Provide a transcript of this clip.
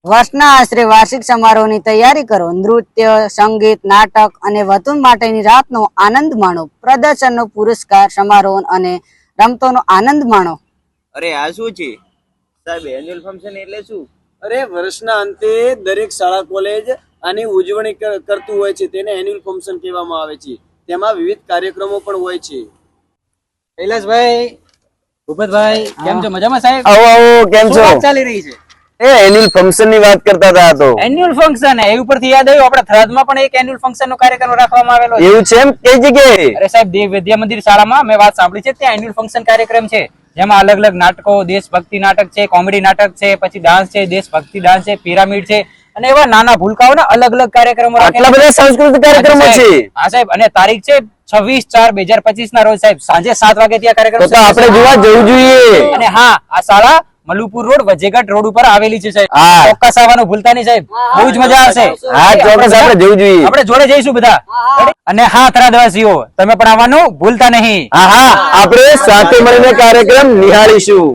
વર્ષના આશરે વાર્ષિક સમારોહની તૈયારી કરો. નૃત્ય, સંગીત, નાટક અને વધુ માટેની રાતનો આનંદ માણો. પ્રદર્શનનો પુરસ્કાર સમારોહ અને રમતોનો આનંદ માણો. અરે આ શું છે સાહેબ? એન્યુઅલ ફંક્શન એટલે શું? અરે વર્ષના અંતે દરેક શાળા કોલેજ આની ઉજવણી કરતું હોય છે, તેને એન્યુઅલ ફંક્શન કહેવામાં આવે છે. તેમાં વિવિધ કાર્યક્રમો પણ હોય છે. કૈલાસભાઈ, ભૂપતભાઈ, કેમ છો? મજામાં સાહેબ? આવો આવો, કેમ છો? શું વાત ચાલી રહી છે? એન્યુઅલ ફંક્શન ની વાત કરતા હતા. તો એન્યુઅલ ફંક્શન એ ઉપરથી યાદ આવ્યું, આપણા થરાદમાં પણ એક એન્યુઅલ ફંક્શન નો કાર્યક્રમ રાખવામાં આવેલો છે. એવું છે? એમ કઈ જગ્યાએ? અરે સાહેબ, દેવ વિદ્યા મંદિર શાળામાં મેં વાત સાંભળી છે, ત્યાં એન્યુઅલ ફંક્શન કાર્યક્રમ છે, જેમાં અલગ અલગ નાટકો, દેશભક્તિ નાટક છે, કોમેડી નાટક છે, પછી ડાન્સ છે, દેશભક્તિ ડાન્સ છે, પિરામિડ છે, અને એવા નાના ભૂલકાઓના અલગ અલગ કાર્યક્રમો આટલા બધા સાંસ્કૃતિક કાર્યક્રમો છે. હા સાહેબ, અને તારીખ છે 26/4/2025 ના રોજ સાહેબ સાંજે 7 વાગે ત્યાં કાર્યક્રમ તો આપણે જોવા જવું જોઈએ. અને હા, આ શાળા મલુપુર રોડ, વજેગઢ રોડ ઉપર આવેલી છે સાહેબ. હા. ચોક્કસ આવવાનું ભૂલતા નહીં સાહેબ, બહુ જ મજા આવશે. હા, ચોક્કસ આપણે જવું જોઈએ. આપણે જોડે જઈશું બધા. અને હા, થરાદવાસીઓ, તમે પણ આવવાનું ભૂલતા નહીં. હા, આપણે સાથે મળીને કાર્યક્રમ નિહાળીશું.